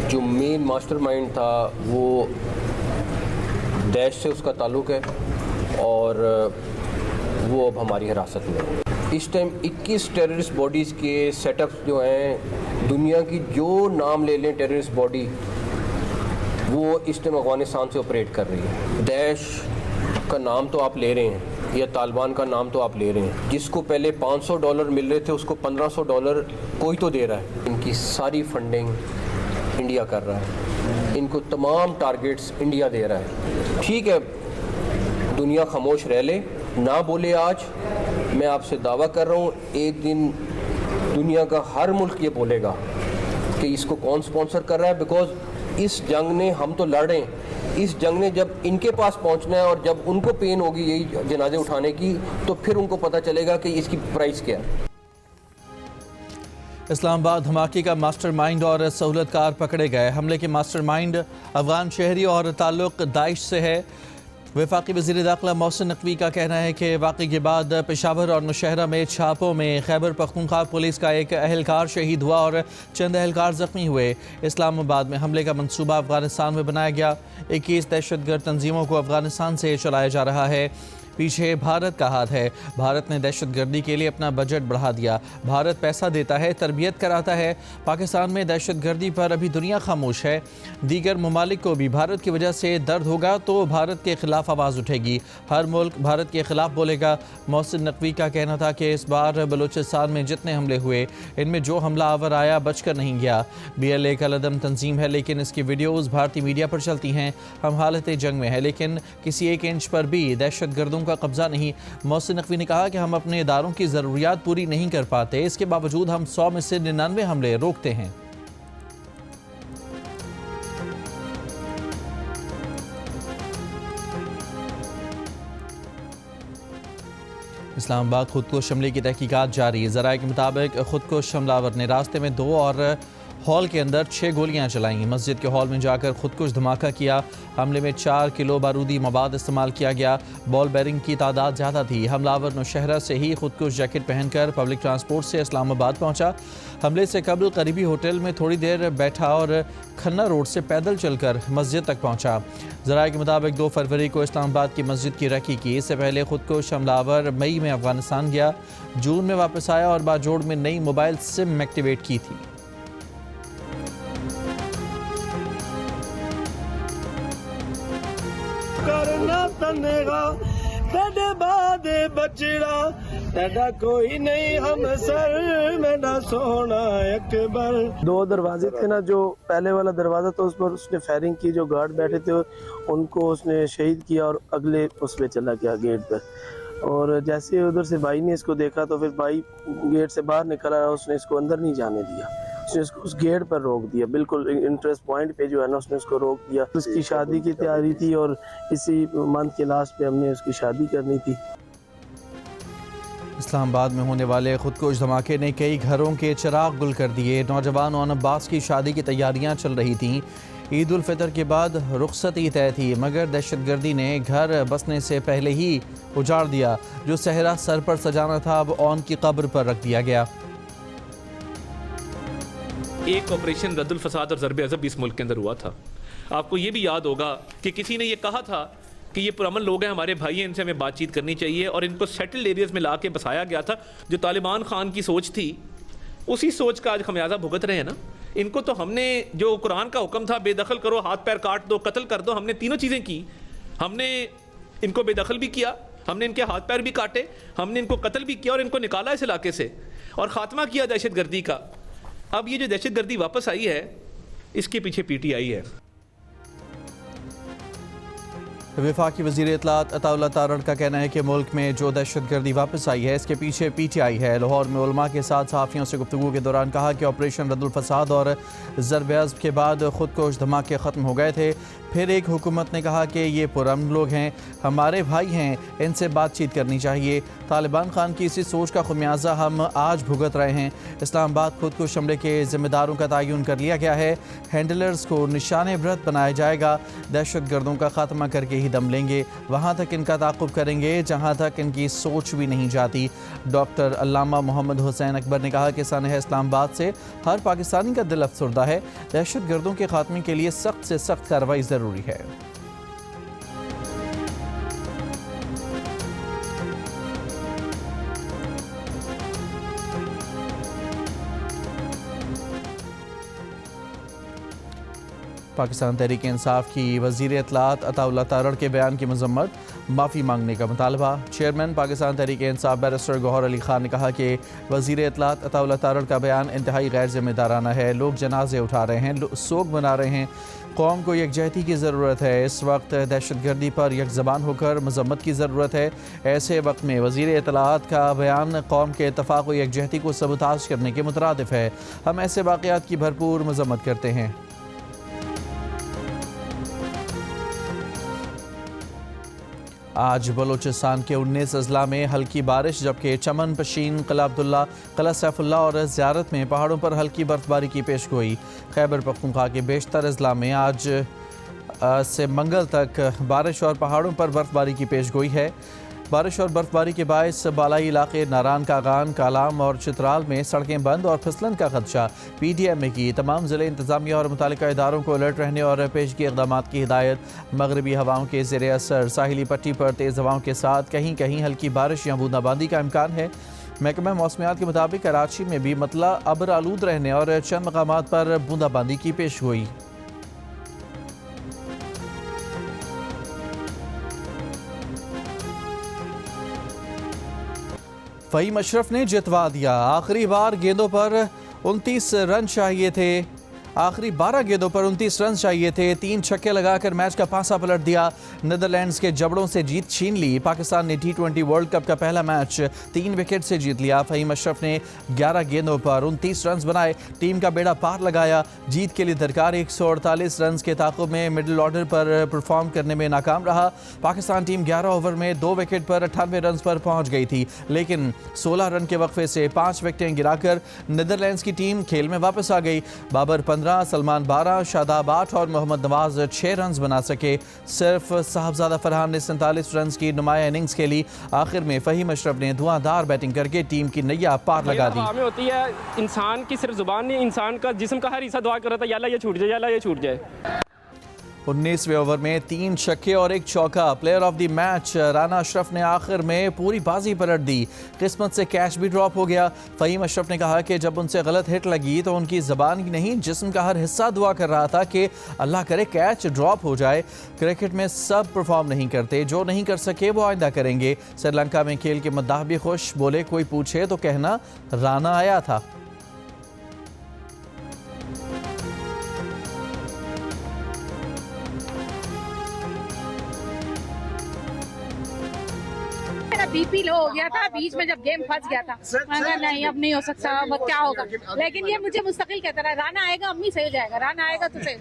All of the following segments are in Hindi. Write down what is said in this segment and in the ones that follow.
जो मेन मास्टरमाइंड था वो दैश से उसका ताल्लुक़ है और वो अब हमारी हिरासत में है। इस टाइम 21 टेररिस्ट बॉडीज़ के सेटअप्स जो हैं, दुनिया की जो नाम ले लें टेररिस्ट बॉडी, वो इस टाइम अफ़गानिस्तान से ऑपरेट कर रही है। दैश का नाम तो आप ले रहे हैं या तालिबान का नाम तो आप ले रहे हैं, जिसको पहले $500 मिल रहे थे उसको $1500 कोई तो दे रहा है। इनकी सारी फंडिंग इंडिया कर रहा है, इनको तमाम टारगेट्स इंडिया दे रहा है। ठीक है, दुनिया खामोश रह ले, ना बोले। आज मैं आपसे दावा कर रहा हूँ एक दिन दुनिया का हर मुल्क ये बोलेगा कि इसको कौन स्पॉन्सर कर रहा है, बिकॉज इस जंग ने, हम तो लड़ रहे हैं, इस जंग ने जब इनके पास पहुंचना है और जब उनको पेन होगी यही जनाजे उठाने की, तो फिर उनको पता चलेगा कि इसकी प्राइस क्या है। इस्लामाबाद धमाके का मास्टरमाइंड और सहूलतकार पकड़े गए। हमले के मास्टरमाइंड अफगान शहरी और ताल्लुक़ दाइश से है। वफाकी वज़ीर दाखिला मोहसिन नकवी का कहना है कि वाक़े के बाद पेशावर और नौशहरा में छापों में खैबर पख्तूनख्वा पुलिस का एक अहलकार शहीद हुआ और चंद अहलकार ज़ख्मी हुए। इस्लामाबाद में हमले का मंसूबा अफ़गानिस्तान में बनाया गया। 21 दहशतगर्द तंजीमों को अफ़गानिस्तान से चलाया जा रहा है। पीछे भारत का हाथ है। भारत ने दहशतगर्दी के लिए अपना बजट बढ़ा दिया। भारत पैसा देता है, तरबियत कराता है। पाकिस्तान में दहशतगर्दी पर अभी दुनिया खामोश है। दीगर ममालिक को भी भारत की वजह से दर्द होगा तो भारत के ख़िलाफ़ आवाज़ उठेगी। हर मुल्क भारत के ख़िलाफ़ बोलेगा। मोहसिन नकवी का कहना था कि इस बार बलूचिस्तान में जितने हमले हुए, इनमें जो हमला आवर आया बचकर नहीं गया। BLA का लदम तंजीम है, लेकिन इसकी वीडियोज़ भारतीय मीडिया पर चलती हैं। हम हालत जंग में हैं, लेकिन किसी एक इंच पर भी दहशतगर्दों का कब्जा नहीं। मोहसिन नकवी ने कहा कि हम अपने इदारों की ज़रूरियात पूरी नहीं कर पाते, इसके बावजूद हम 100 में से 99 हमले रोकते हैं। इस्लामाबाद खुदकुश हमले की तहकीकात जारी। ज़राए के मुताबिक खुदकुश हमलावर ने रास्ते में 2 और हॉल के अंदर 6 गोलियां चलाईं। मस्जिद के हॉल में जाकर खुदकुश धमाका किया। हमले में 4 किलो बारूदी मवाद इस्तेमाल किया गया। बॉल बेरिंग की तादाद ज़्यादा थी। हमलावर नौशहरा से ही खुदकुश जैकेट पहनकर पब्लिक ट्रांसपोर्ट से इस्लामाबाद पहुंचा। हमले से कबल करीबी होटल में थोड़ी देर बैठा और खन्ना रोड से पैदल चलकर मस्जिद तक पहुंचा। ज़राए के मुताबिक 2 फरवरी को इस्लामाबाद की मस्जिद की रखी की। इससे पहले खुदकुश हमलावर मई में अफगानिस्तान गया, जून में वापस आया और बाजोड़ में नई मोबाइल सिम एक्टिवेट की थी। करना तनेगा तेरे बाद बचड़ा, तेरा कोई नहीं हम सर मेरा सोना अकबर। 2 दरवाजे थे ना, जो पहले वाला दरवाजा तो उस पर उसने फायरिंग की, जो गार्ड बैठे थे उनको उसने शहीद किया और अगले उस पर चला गया गेट पर। और जैसे उधर से भाई ने इसको देखा तो फिर भाई गेट से बाहर निकला, उसने इसको अंदर नहीं जाने दिया, उसने इसको उस गेट पर रोक दिया, बिल्कुल इंटरेस्ट पॉइंट पे जो है ना उसने उसको रोक दिया। उसकी शादी की तैयारी थी और इसी मंथ के लास्ट पे हमने उसकी शादी करनी थी। इस्लामाबाद में होने वाले खुदकुश धमाके ने कई घरों के चिराग गुल कर दिए। नौजवान ओन अब्बास की शादी की तैयारियां चल रही थीं। ईद उल फितर के बाद रुखसती तय थी, मगर दहशतगर्दी ने घर बसने से पहले ही उजाड़ दिया। जो सहरा सर पर सजाना था अब ओन की कब्र पर रख दिया गया। एक ऑपरेशन रद्दुल फसाद और ज़रबे अज़ब इस मुल्क के अंदर हुआ था। आपको ये भी याद होगा कि किसी ने ये कहा था कि ये पुरअमन लोग हैं, हमारे भाई हैं, इनसे हमें बातचीत करनी चाहिए, और इनको सेटल्ड एरियाज़ में ला के बसाया गया था। जो तालिबान खान की सोच थी, उसी सोच का आज खमियाजा भुगत रहे हैं ना। इनको तो हमने, जो कुरान का हुक्म था बेदखल करो, हाथ पैर काट दो, कत्ल कर दो, हमने तीनों चीज़ें की। हमने इनको बेदखल भी किया, हमने इनके हाथ पैर भी काटे, हमने इनको कत्ल भी किया और इनको निकाला इस इलाके से और ख़ात्मा किया दहशतगर्दी का। अब ये जो दहशतगर्दी वापस आई है, इसके पीछे PTI है। वफाकी वज़ीर इत्तलात अताउल्लाह तारड़ का कहना है कि मुल्क में जो दहशतगर्दी वापस आई है, इसके पीछे PTI है। लाहौर में उलमा के साथ सहाफ़ियों से गुफ्तगू के दौरान कहा कि ऑपरेशन रद्दुल फसाद और ज़रबे अज़ब के बाद खुदकुश धमाके ख़त्म हो गए थे। फिर एक हुकूमत ने कहा कि ये पुरअमन लोग हैं, हमारे भाई हैं, इनसे बातचीत करनी चाहिए। तालिबान खान की इसी सोच का खुमियाजा हम आज भुगत रहे हैं। इस्लामाबाद खुदकुश हमले के ज़िम्मेदारों का तयन कर लिया गया है। हैंडलर्स को निशाने इबरत बनाया जाएगा। दहशतगर्दों का खात्मा करके ही ही दम लेंगे, वहाँ तक इनका ताक़ुब करेंगे जहाँ तक इनकी सोच भी नहीं जाती। डॉक्टर अल्लामा मोहम्मद हुसैन अकबर ने कहा कि सानह इस्लामाबाद से हर पाकिस्तानी का दिल अफसरदा है। दहशतगर्दों के खात्मे के लिए सख्त से सख्त कार्रवाई ज़रूरी है। पाकिस्तान तहरीक इंसाफ की वज़ीर इत्तलात अताउल्लाह तारड़ के बयान की मजम्मत, माफ़ी मांगने का मुतालबा। चेयरमैन पाकिस्तान तहरीक इंसाफ बैरिस्टर गौहर अली खान ने कहा कि वज़ीर इत्तलात अताउल्लाह तारड़ का बयान इंतहाई गैर जिम्मेदाराना है। लोग जनाजे उठा रहे हैं, सोग बना रहे हैं। कौम को यकजहती की ज़रूरत है। इस वक्त दहशतगर्दी पर यकज़बान होकर मजम्मत की ज़रूरत है। ऐसे वक्त में वज़ीर इत्तलात का बयान कौम के इत्तफ़ाक़ व यकजहती को सबूताज करने के मुतरादिफ है। हम ऐसे वाक़यात की भरपूर मजम्मत करते हैं। आज बलूचिस्तान के 19 अजला में हल्की बारिश, जबकि चमन, पशीन, किला अब्दुल्ला, किला सैफुल्ला और ज़ियारत में पहाड़ों पर हल्की बर्फबारी की पेशगोई। खैबर पख्तूनख्वा के बेशतर अजला में आज से मंगल तक बारिश और पहाड़ों पर बर्फबारी की पेशगोई है। बारिश और बर्फबारी के बायस बालाई इलाके नारान, कागान, कालाम और चित्राल में सड़कें बंद और फिसलन का खदशा। PDMA की तमाम ज़िले इंतज़ामिया और मुतालिका इदारों को अलर्ट रहने और पेशगी इक़दाम की हिदायत। मगरबी हवाओं के ज़ेर असर साहिली पट्टी पर तेज़ हवाओं के साथ कहीं कहीं हल्की बारिश या बूंदाबांदी का इम्कान है। महकमा मौसमियात के मुताबिक कराची में भी मतला अब्र आलूद रहने और चंद मकामात पर बूंदाबांदी की पेशगोई। फ़हीम अशरफ ने जितवा दिया। आखिरी बार गेंदों पर 29 रन चाहिए थे। आखिरी 12 गेंदों पर 29 रन चाहिए थे। 3 छक्के लगाकर मैच का पासा पलट दिया। नीदरलैंड्स के जबड़ों से जीत छीन ली। पाकिस्तान ने T20 वर्ल्ड कप का पहला मैच 3 विकेट से जीत लिया। फ़हीम अशरफ ने 11 गेंदों पर 29 रन बनाए, टीम का बेड़ा पार लगाया। जीत के लिए दरकार 148 रन के ताक़ुब में मिडिल ऑर्डर पर परफॉर्म करने में नाकाम रहा। पाकिस्तान टीम 11 ओवर में 2 विकेट पर 98 रन पर पहुंच गई थी, लेकिन 16 रन के वक्फे से 5 विकेटें गिराकर नीदरलैंड्स की टीम खेल में वापस आ गई। बाबर 15, सलमान 12, शादाब 8 और मोहम्मद नवाज 6 रन बना सके। सिर्फ साहबजादा फरहान ने 47 रन की नुमाया इनिंग्स खेली। आखिर में फ़हीम अशरफ ने धुआंधार बैटिंग करके टीम की नैया पार लगा दी। में होती है इंसान की सिर्फ जुबान नहीं, इंसान का जिस्म का हर हिस्सा दुआ कर रहा था, या अल्लाह ये छूट जाए, या अल्लाह ये छूट जाए। 19वें ओवर में 3 छक्के और 1 चौका। Player of the match Rana Ashraf ने आखिर में पूरी बाजी पलट दी। किस्मत से कैच भी ड्रॉप हो गया। फ़हीम अशरफ ने कहा कि जब उनसे गलत हिट लगी तो उनकी ज़बान की नहीं, जिस्म का हर हिस्सा दुआ कर रहा था कि अल्लाह करे कैच ड्रॉप हो जाए। क्रिकेट में सब परफॉर्म नहीं करते, जो नहीं कर सके वो आइंदा करेंगे। श्रीलंका में खेल के मद्दाह भी खुश, बोले कोई पूछे तो कहना राना आया था। BP लो हो गया था बीच में जब गेम फंस गया था। मैं कहा नहीं अब नहीं हो सकता, अब क्या होगा। लेकिन ये मुझे मुस्तकिल कहता रहा राना आएगा अम्मी सही हो जाएगा, राना आएगा तो सही।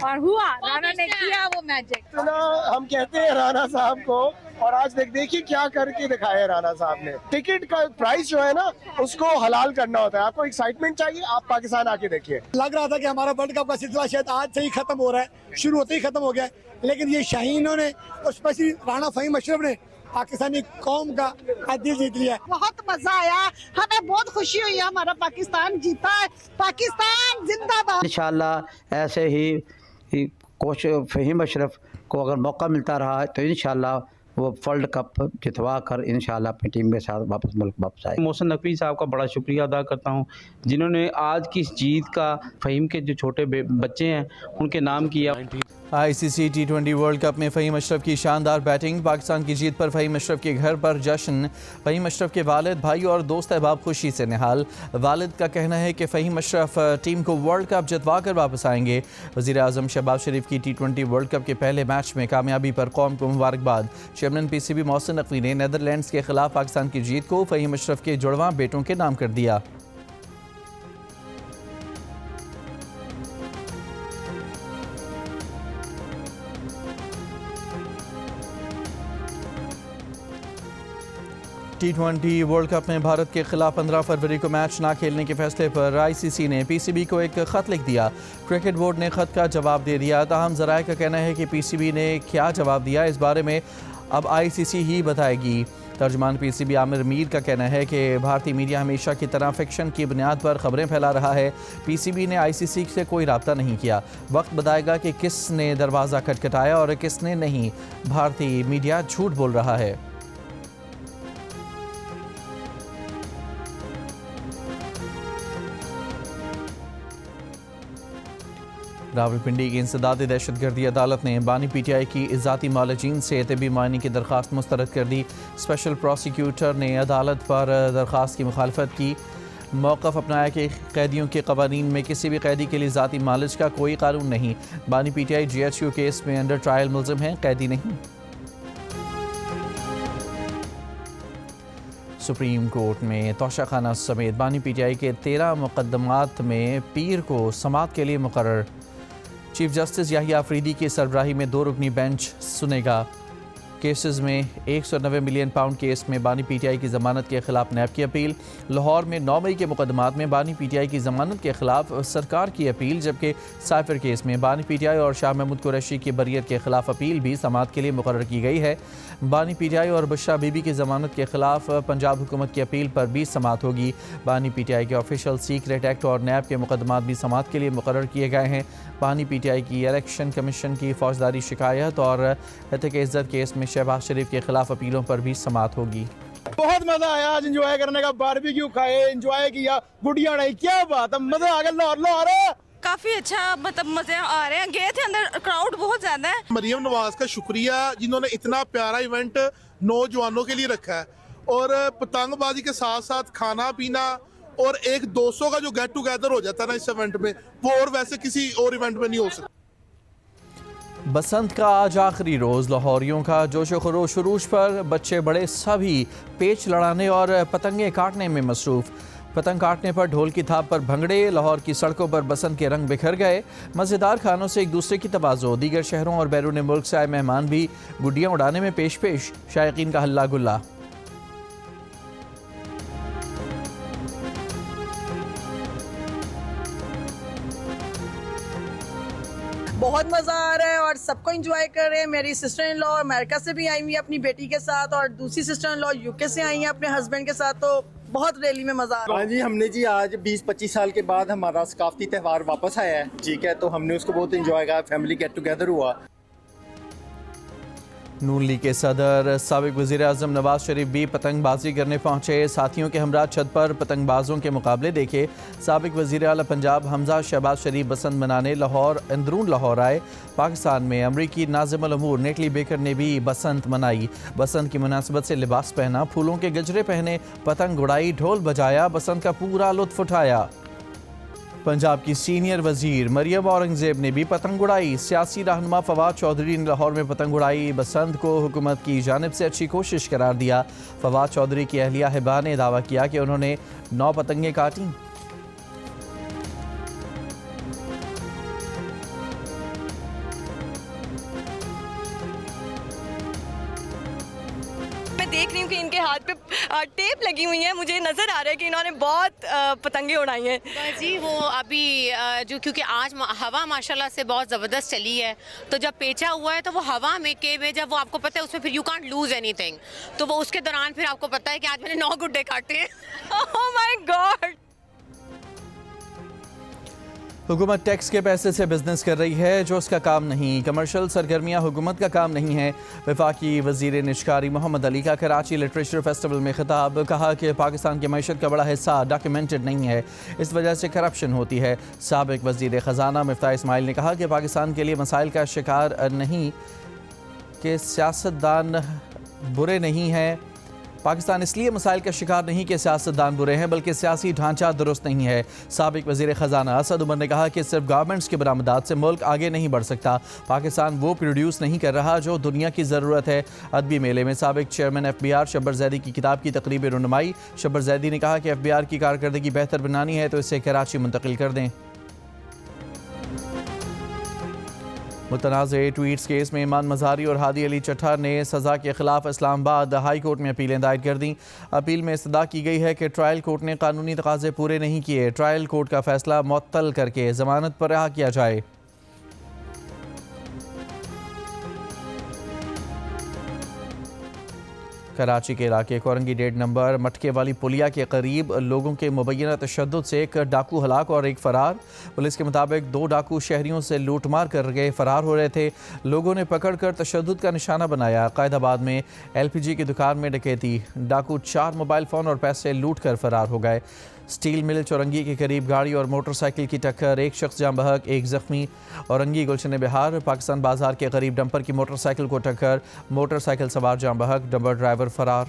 और हुआ, राना ने किया वो मैजिक। हम कहते हैं राणा साहब को, और आज देखिए क्या करके दिखाया राणा साहब ने। टिकट का प्राइस जो है ना उसको हलाल करना होता है। आपको एक्साइटमेंट चाहिए, आप पाकिस्तान आके देखिए। लग रहा था कि हमारा वर्ल्ड कप का सिलसिला शायद आज से ही खत्म हो रहा है, शुरू होते ही खत्म हो गया, लेकिन ये शाहीनों ने और स्पेशली राणा फ़हीम अशरफ ने पाकिस्तानी कौम का दिल जीत लिया। बहुत मजा आया, हमें बहुत खुशी हुई, हमारा पाकिस्तान जीता है, पाकिस्तान जिंदाबाद। इंशाल्लाह ऐसे ही कोच फ़हीम अशरफ को अगर मौका मिलता रहा तो इंशाल्लाह वो वर्ल्ड कप जितवा कर इंशाल्लाह अपनी टीम के साथ वापस मुल्क वापस आए। मोहसिन नकवी साहब का बड़ा शुक्रिया अदा करता हूँ, जिन्होंने आज की इस जीत का फ़हीम के जो छोटे बच्चे हैं उनके नाम किया। ICC T20 वर्ल्ड कप में फ़हीम अशरफ की शानदार बैटिंग। पाकिस्तान की जीत पर फ़हीम अशरफ के घर पर जश्न। फ़हीम अशरफ के वालिद, भाई और दोस्त अहबाब खुशी से निहाल। वालिद का कहना है कि फ़हीम अशरफ टीम को वर्ल्ड कप जितवा कर वापस आएंगे। वज़ीर आज़म शहबाज शरीफ की T20 वर्ल्ड कप के पहले मैच में कामयाबी पर कौम को मुबारकबाद। चेयरमैन PCB मोहसिन नकवी ने नीदरलैंड्स के खिलाफ पाकिस्तान की जीत को फ़हीम अशरफ के जुड़वां बेटों के नाम कर दिया। T20 वर्ल्ड कप में भारत के खिलाफ 15 फरवरी को मैच ना खेलने के फैसले पर ICC ने PCB को एक ख़त लिख दिया। क्रिकेट बोर्ड ने ख़त का जवाब दे दिया। ताहम ज़राए का कहना है कि PCB ने क्या जवाब दिया इस बारे में अब ICC ही बताएगी। तर्जमान PCB आमिर मीर का कहना है कि भारतीय मीडिया हमेशा की तरह फिक्शन की बुनियाद पर खबरें फैला रहा है। PCB ने ICC से कोई रब्ता नहीं किया। वक्त बताएगा कि किसने दरवाज़ा खटखटाया और किसने नहीं। भारतीय मीडिया झूठ बोल रहा है। रावलपिंडी की इंसदादी दहशतगर्दी अदालत ने बानी PTI की इजाती मालजीन से तिबी मायने की दरख्वास्त मुस्तरद कर दी। स्पेशल प्रोसिक्यूटर ने अदालत पर दरख्वास्त की मुखालफत की। मौक़िफ़ अपनाया कि कैदियों के क़वानीन में किसी भी कैदी के लिए ज़ाती मालिज का कोई कानून नहीं। बानी PTI GHQ केस में अंडर ट्रायल मुलज़िम हैं, कैदी नहीं। सुप्रीम कोर्ट में तोशाखाना समेत बानी PTI के 13 मुकदमात में पीर को समाअत के लिए मुकर्रर। चीफ जस्टिस याहिया अफरीदी की सरबराही में 2 रुकनी बेंच सुनेगा। केसेस में 190 मिलियन पाउंड केस में बानी PTI की ज़मानत के ख़िलाफ़ नैब की अपील। लाहौर में 9 मई के मुकदमात में बानी PTI की ज़मानत के ख़िलाफ़ सरकार की अपील, जबकि साइफर केस में बानी PTI और शाह महमूद कुरैशी की बरियत के ख़िलाफ़ अपील भी समाअत के लिए मुकर्रर की गई है। बानी PTI और बुशरा बीबी की ज़मानत के ख़िलाफ़ पंजाब हुकूमत की अपील पर भी समाअत होगी। बानी PTI के ऑफिशियल सीक्रेट एक्ट और नैब के मुकदमात भी समाअत के लिए मुकर्रर किए गए हैं। बानी PTI की इलेक्शन कमीशन की फौजदारी शिकायत और हत्या इज़्ज़त केस में शहबाज शरीफ के खिलाफ अपीलों पर भी समाअत होगी। बहुत मजा आया आज एंजॉय करने का, बारबेक्यू खाए, एंजॉय किया, गुड़िया नहीं, क्या बात है, मजा आ गया। लाहौर काफी अच्छा, मतलब मजे आ रहे हैं। गए थे अंदर, क्राउड बहुत ज्यादा है। मरियम नवाज का शुक्रिया जिन्होंने इतना प्यारा इवेंट नौजवानों के लिए रखा है, और पतंगबाजी के साथ साथ खाना पीना और एक दोस्तों का जो गेट टुगेदर हो जाता है ना इस इवेंट में, वो और वैसे किसी और इवेंट में नहीं हो सकता। बसंत का आज आखिरी रोज़, लाहौरियों का जोशो खरोश उरूज पर बच्चे बड़े सभी पेच लड़ाने और पतंगे काटने में मसरूफ़। पतंग काटने पर ढोल की थाप पर भंगड़े। लाहौर की सड़कों पर बसंत के रंग बिखर गए। मज़ेदार खानों से एक दूसरे की तवाज़ो। दीगर शहरों और बैरून मुल्क से आए मेहमान भी गुड्डियाँ उड़ाने में पेश पेश। शायकीन का हल्ला गुल्ला। बहुत मजा आ रहा है और सबको एंजॉय कर रहे हैं। मेरी सिस्टर इन लॉ अमेरिका से भी आई हुई है अपनी बेटी के साथ, और दूसरी सिस्टर इन लॉ UK से आई हैं अपने हस्बैंड के साथ। तो बहुत रैली में मजा आ रहा है। हाँ जी, हमने जी आज 20-25 साल के बाद हमारा सकाफती त्यौहार वापस आया है, ठीक है, तो हमने उसको बहुत एंजॉय किया, फैमिली गेट टुगेदर हुआ। नून लीग के सदर साबिक वज़ीर आज़म नवाज शरीफ भी पतंगबाजी करने पहुंचे। साथियों के हमरा छत पर पतंगबाजों के मुकाबले देखे। साबिक वज़ीर आला पंजाब हमजा शहबाज शरीफ बसंत मनाने लाहौर अंदरून लाहौर आए। पाकिस्तान में अमरीकी नाज़िमुल अमूर नेटली बेकर ने भी बसंत मनाई। बसंत की मुनासिबत से लिबास पहना, फूलों के गजरे पहने, पतंग उड़ाई, ढोल बजाया, बसंत का पूरा लुत्फ़ उठाया। पंजाब की सीनियर वजीर मरियम औरंगजेब ने भी पतंग उड़ाई। सियासी रहनुमा फवाद चौधरी ने लाहौर में पतंग उड़ाई। बसंत को हुकूमत की जानिब से अच्छी कोशिश करार दिया। फवाद चौधरी की अहलिया हिबा ने दावा किया कि उन्होंने 9 पतंगें काटी। देख रही हूँ कि इनके हाथ पे टेप लगी हुई है। मुझे नजर आ रहा है कि इन्होंने बहुत पतंगे उड़ाई हैं। जी वो अभी जो क्योंकि आज हवा माशाल्लाह से बहुत ज़बरदस्त चली है, तो जब पेचा हुआ है तो वो हवा में जब वो आपको पता है उसमें फिर यू कांट लूज एनीथिंग, तो वो उसके दौरान फिर आपको पता है कि आज मैंने 9 गुड्डे काटे हैं। Oh my God. हुकूमत टैक्स के पैसे से बिजनेस कर रही है जो उसका काम नहीं। कमर्शियल सरगर्मियाँ हुकूमत का काम नहीं है। वफाकी वज़ीर निशकारी मोहम्मद अली का कराची लिटरेचर फेस्टिवल में खिताब। कहा कि पाकिस्तान की मैशत का बड़ा हिस्सा डॉक्यूमेंटेड नहीं है, इस वजह से करप्शन होती है। साबिक वज़ीर ख़जाना मिफ्ताह इस्माइल ने कहा कि पाकिस्तान के लिए मसाइल का शिकार नहीं कि सियासतदान बुरे नहीं हैं। पाकिस्तान इसलिए मसाइल का शिकार नहीं कि सियासतदान बुरे हैं, बल्कि सियासी ढांचा दुरुस्त नहीं है। साबिक वज़ीर ख़जाना असद उमर ने कहा कि सिर्फ गारमेंट्स की बरामदात से मुल्क आगे नहीं बढ़ सकता। पाकिस्तान वो प्रोड्यूस नहीं कर रहा जो दुनिया की ज़रूरत है। अदबी मेले में साबिक चेयरमैन FBR शब्बर जैदी की किताब की तकरीब रुनुमाई। शब्बर जैदी ने कहा कि FBR की कारकर्दगी बेहतर बनानी है तो इसे कराची मुंतकिल कर दें। मुतनाज़ ट्वीट्स केस में ईमान मज़ारी और हादी अली चट्ठर ने सज़ा के खिलाफ इस्लामाबाद हाई कोर्ट में अपीलें दायर कर दी। अपील में इस्तदा की गई है कि ट्रायल कोर्ट ने कानूनी तकाज़े पूरे नहीं किए, ट्रायल कोर्ट का फैसला मुअत्तल करके ज़मानत पर रिहा किया जाए। कराची के इलाके कोरंगी डेढ़ नंबर मटके वाली पुलिया के करीब लोगों के मुबैना तशद्दुद से एक डाकू हलाक और एक फरार। पुलिस के मुताबिक 2 डाकू शहरियों से लूटमार करके फरार हो रहे थे। लोगों ने पकड़कर तशद्दुद का निशाना बनाया। कायदाबाद में LPG की दुकान में डकैती, डाकू 4 मोबाइल फ़ोन और पैसे लूट कर फरार हो गए। स्टील मिल चौरंगी के करीब गाड़ी और मोटरसाइकिल की टक्कर, 1 शख्स जाँ बहक 1 जख्मी। औरंगी गुलशन बिहार पाकिस्तान बाजार के करीब डंपर की मोटरसाइकिल को टक्कर, मोटरसाइकिल सवार जाँ बहक, डंपर ड्राइवर फरार।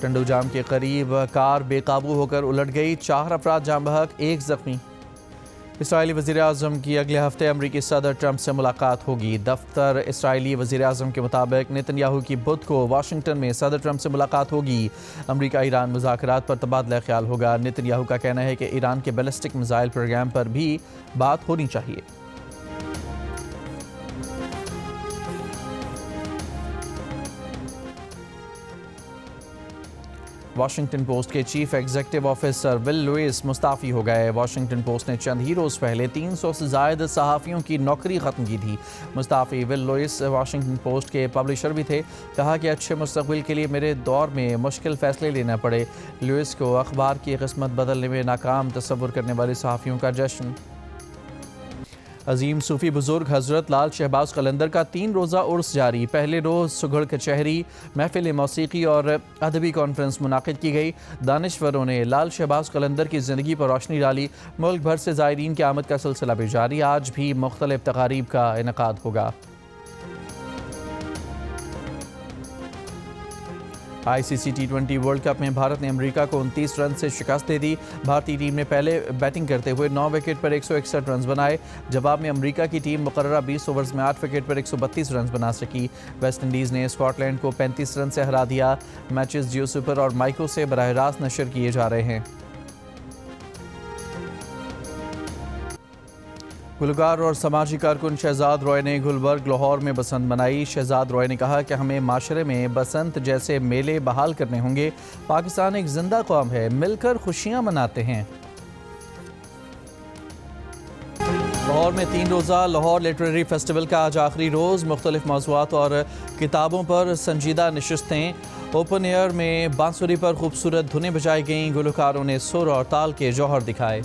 टंडूजाम के करीब कार बेकाबू होकर उलट गई, 4 अफराद जाँ बहक 1 जख्मी। इसराइली वज़ीर-ए-आज़म की अगले हफ्ते अमरीकी सदर ट्रंप से मुलाकात होगी। दफ्तर इसराइली वज़ीर-ए-आज़म के मुताबिक नेतन्याहू की बुध को वाशिंगटन में सदर ट्रंप से मुलाकात होगी। अमरीका ईरान मुज़ाकरात पर तबादला ख्याल होगा। नेतन्याहू का कहना है कि ईरान के बैलिस्टिक मिसाइल प्रोग्राम पर भी बात होनी चाहिए। वाशिंगटन पोस्ट के chief executive officer Will Lewis मुस्ताफ़ी हो गए। वाशिंगटन पोस्ट ने चंद ही रोज़ पहले 300 से ज़ायद सहाफ़ियों की नौकरी ख़त्म की थी। मुस्ताफ़ी विल लुइस वाशिंगटन पोस्ट के पब्लिशर भी थे। कहा कि अच्छे मुस्तक़बिल के लिए मेरे दौर में मुश्किल फ़ैसले लेना पड़े। लुइस को अखबार की किस्मत बदलने में नाकाम तसव्वुर करने वाले सहाफ़ियों का जश्न। अजीम सूफ़ी बुज़ुर्ग हज़रत लाल शहबाज कलंदर का 3 रोज़ा उर्स जारी। पहले रोज़ सुघड़ कचहरी, महफिल मौसीकी और अदबी कॉन्फ्रेंस मुनाकिद की गई। दानिश्वरों ने लाल शहबाज कलंदर की ज़िंदगी पर रोशनी डाली। मुल्क भर से ज़ायरीन की आमद का सिलसिला भी जारी। आज भी मुख्तलिफ तकारीब का इनेकाद होगा। ICC T20 वर्ल्ड कप में भारत ने अमेरिका को 29 रन से शिकस्त दे दी। भारतीय टीम ने पहले बैटिंग करते हुए 9 विकेट पर 161 रन बनाए। जवाब में अमेरिका की टीम मुकर्ररा 20 ओवर्स में 8 विकेट पर 132 रन बना सकी। वेस्ट इंडीज़ ने स्कॉटलैंड को 35 रन से हरा दिया। मैचेस जियो सुपर और माइक्रो से बराह रास्त नशर किए जा रहे हैं। गुलकार और समाजी कारकुन शहजाद रॉय ने गुलबर्ग लाहौर में बसंत मनाई। शहजाद रॉय ने कहा कि हमें माशरे में बसंत जैसे मेले बहाल करने होंगे। पाकिस्तान एक जिंदा कौम है, मिलकर खुशियां मनाते हैं। लाहौर में 3 रोज़ा लाहौर लिटरेरी फेस्टिवल का आज आखिरी रोज़। मुख्तलिफ मौज़ूआत और किताबों पर संजीदा नशिस्तें। ओपन एयर में बांसुरी पर खूबसूरत धुनें बजाई गईं। गुलकारों ने सुर और ताल के जौहर दिखाए।